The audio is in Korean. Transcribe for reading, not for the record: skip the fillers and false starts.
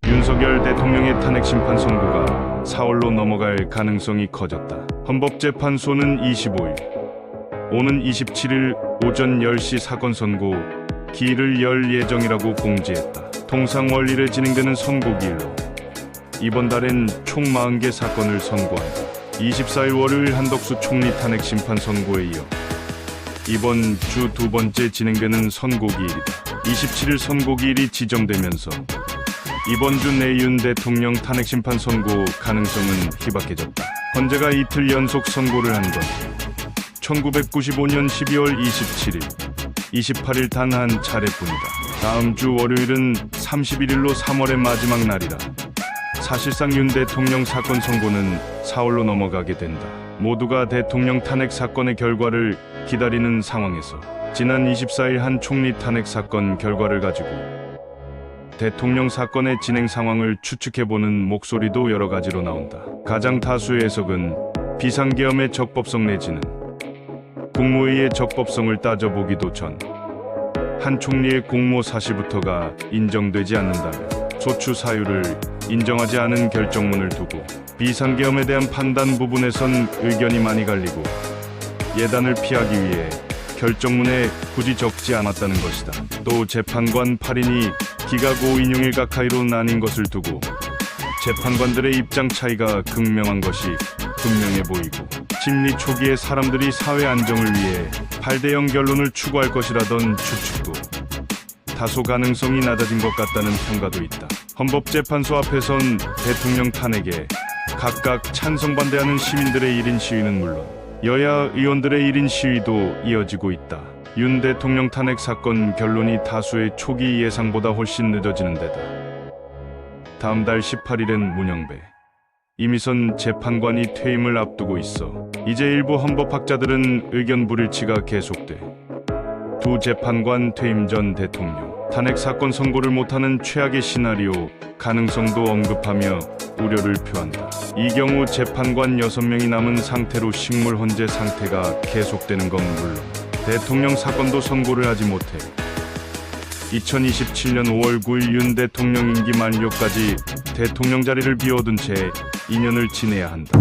윤석열 대통령의 탄핵 심판 선고가 4월로 넘어갈 가능성이 커졌다. 헌법재판소는 25일, 오는 27일 오전 10시 사건 선고 기일을 열 예정이라고 공지했다. 통상 원리를 진행되는 선고기일로 이번 달엔 총 40개 사건을 선고한다. 24일 월요일 한덕수 총리 탄핵 심판 선고에 이어 이번 주 두 번째 진행되는 선고기일이다. 27일 선고기일이 지정되면서 이번 주 내 윤 대통령 탄핵 심판 선고 가능성은 희박해졌다. 헌재가 이틀 연속 선고를 한 건 1995년 12월 27일, 28일 단 한 차례뿐이다. 다음 주 월요일은 31일로 3월의 마지막 날이라 사실상 윤 대통령 사건 선고는 4월로 넘어가게 된다. 모두가 대통령 탄핵 사건의 결과를 기다리는 상황에서 지난 24일 한 총리 탄핵 사건 결과를 가지고 대통령 사건의 진행 상황을 추측해보는 목소리도 여러 가지로 나온다. 가장 다수의 해석은 비상계엄의 적법성 내지는 국무회의의 적법성을 따져보기도 전 한 총리의 공모 사실부터가 인정되지 않는다며 소추 사유를 인정하지 않은 결정문을 두고 비상계엄에 대한 판단 부분에선 의견이 많이 갈리고 예단을 피하기 위해 결정문에 굳이 적지 않았다는 것이다. 또 재판관 8인이 기각 5인용 일각하이로 나뉜 것을 두고 재판관들의 입장 차이가 극명한 것이 분명해 보이고 심리 초기에 사람들이 사회 안정을 위해 8대0 결론을 추구할 것이라던 추측도 다소 가능성이 낮아진 것 같다는 평가도 있다. 헌법재판소 앞에선 대통령 탄핵에 각각 찬성 반대하는 시민들의 1인 시위는 물론 여야 의원들의 1인 시위도 이어지고 있다. 윤 대통령 탄핵 사건 결론이 다수의 초기 예상보다 훨씬 늦어지는 데다 다음 달 18일엔 문영배, 이미선 재판관이 퇴임을 앞두고 있어 이제 일부 헌법학자들은 의견 불일치가 계속돼 두 재판관 퇴임 전 대통령 탄핵 사건 선고를 못하는 최악의 시나리오 가능성도 언급하며 우려를 표한다. 이 경우 재판관 6명이 남은 상태로 식물 헌재 상태가 계속되는 건 물론 대통령 사건도 선고를 하지 못해 2027년 5월 9일 윤 대통령 임기 만료까지 대통령 자리를 비워둔 채 2년을 지내야 한다.